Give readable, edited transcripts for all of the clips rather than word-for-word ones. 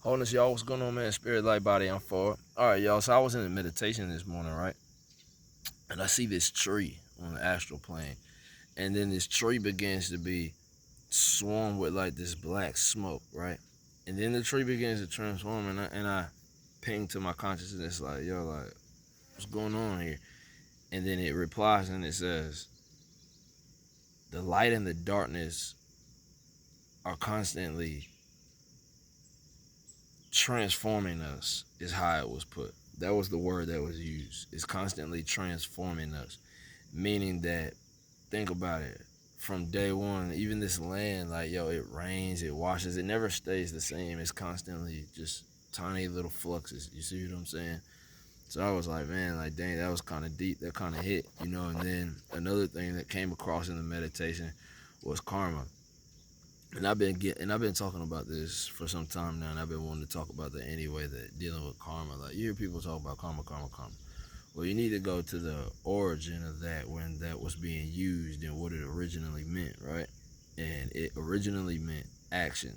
Wholeness, y'all. What's going on, man? Spirit, light, body, I'm for it. All right, y'all. So I was in a meditation this morning, right? And I see this tree on the astral plane. And then this tree begins to be swarmed with like this black smoke, right? And then the tree begins to transform, and I ping to my consciousness, like, yo, like, what's going on here? And then it replies and it says, the light and the darkness are constantly transforming us, is how it was put. That was the word that was used. It's constantly transforming us, meaning that, think about it, from day one, even this land, like, yo, it rains, it washes, it never stays the same. It's constantly just tiny little fluxes. You see what I'm saying? So I was like, man, like, dang, that was kind of deep. That kind of hit, you know. And then another thing that came across in the meditation was karma. And I've been talking about this for some time now, and I've been wanting to talk about that anyway. That dealing with karma, like, you hear people talk about karma, karma, karma. Well, you need to go to the origin of that, when that was being used and what it originally meant, right? And it originally meant action.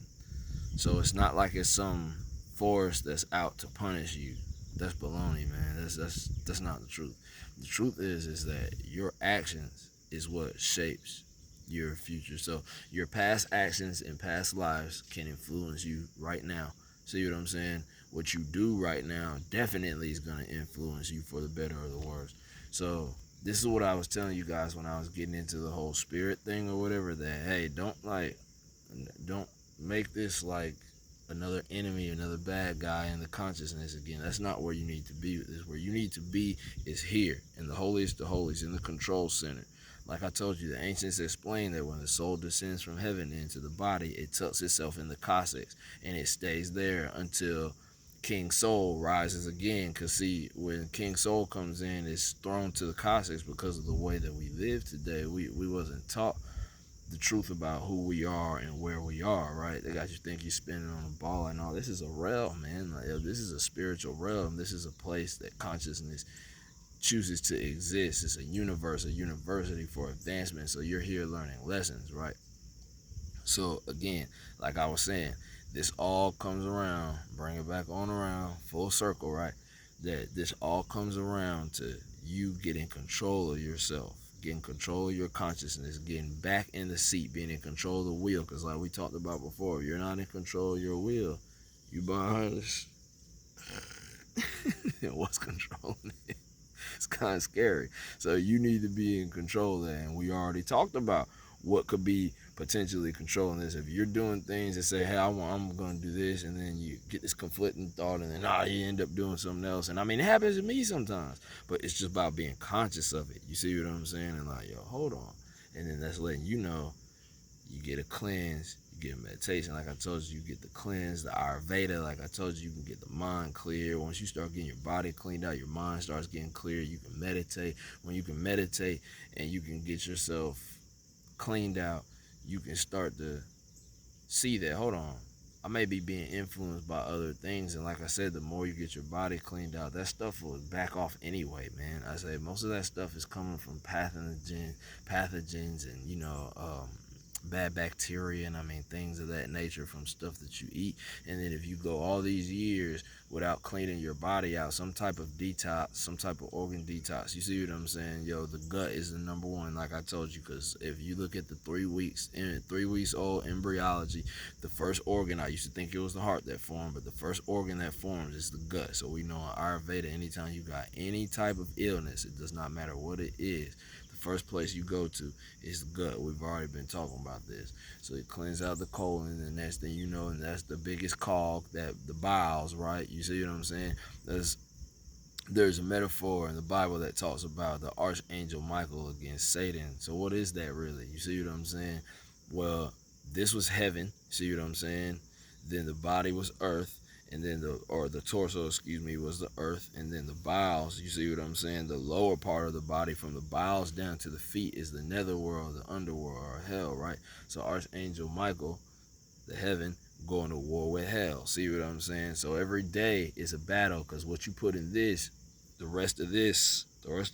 So it's not like it's some force that's out to punish you. That's baloney, man. That's not the truth. The truth is that your actions is what shapes your future. So your past actions and past lives can influence you right now. See what I'm saying? What you do right now definitely is going to influence you for the better or the worse. So this is what I was telling you guys when I was getting into the whole spirit thing or whatever, that, hey, don't make this like another enemy, another bad guy in the consciousness again. That's not where you need to be with this. Where you need to be is here, in the holiest of holies, in the control center. Like I told you, the ancients explained that when the soul descends from heaven into the body, it tucks itself in the cossack, and it stays there until King Soul rises again. Because see, when King Soul comes in, it's thrown to the cossacks because of the way that we live today. We wasn't taught the truth about who we are and where we are, right? They got you think you're spinning on a ball and all. This is a realm, man. Like, yo, this is a spiritual realm. This is a place that consciousness chooses to exist. It's a universe, a university for advancement. So you're here learning lessons, right? So again, like I was saying, this all comes around, bring it back on around, full circle, right? That this all comes around to you getting control of yourself, getting control of your consciousness, getting back in the seat, being in control of the wheel. Because like we talked about before, if you're not in control of your wheel, you behind this. What's controlling it? It's kind of scary. So you need to be in control of that. And we already talked about what could be potentially controlling this. If you're doing things that say, hey, I'm going to do this, and then you get this conflicting thought, and then you end up doing something else. And I mean, it happens to me sometimes, but it's just about being conscious of it. You see what I'm saying? And like, yo, hold on. And then that's letting you know you get a cleanse, you get a meditation. Like I told you, you get the cleanse, the Ayurveda. Like I told you, you can get the mind clear. Once you start getting your body cleaned out, your mind starts getting clear. You can meditate. When you can meditate and you can get yourself cleaned out, you can start to see that, hold on, I may be being influenced by other things. And like I said, the more you get your body cleaned out, that stuff will back off anyway, man. I say most of that stuff is coming from pathogens and, bad bacteria, and I mean things of that nature from stuff that you eat. And then if you go all these years without cleaning your body out, some type of detox, some type of organ detox, you see what I'm saying? Yo, the gut is the number one, like I told you. Because if you look at the 3 weeks old embryology, the first organ, I used to think it was the heart that formed, but the first organ that forms is the gut. So we know in Ayurveda, anytime you got any type of illness, it does not matter what it is, first place you go to is the gut. We've already been talking about this. So it cleans out the colon, and the next thing you know, and that's the biggest cog, that the bowels, right? You see what I'm saying? There's a metaphor in the Bible that talks about the Archangel Micheal against Satan. So what is that really? You see what I'm saying? Well, this was heaven. See what I'm saying? Then the body was earth, and then the torso, was the earth, and then the bowels, you see what I'm saying? The lower part of the body, from the bowels down to the feet, is the netherworld, the underworld, or hell, right? So Archangel Micheal, the heaven, going to war with hell. See what I'm saying? So every day is a battle, because what you put in this, the rest of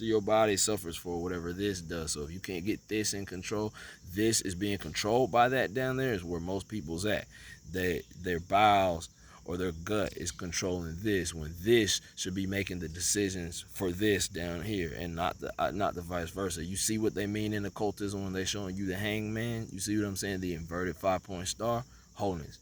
your body suffers for whatever this does. So if you can't get this in control, this is being controlled by that down there, is where most people's at. Their bowels or their gut is controlling this, when this should be making the decisions for this down here, and not the vice versa. You see what they mean in occultism when they showing you the hangman? You see what I'm saying? The inverted 5-point star, wholeness.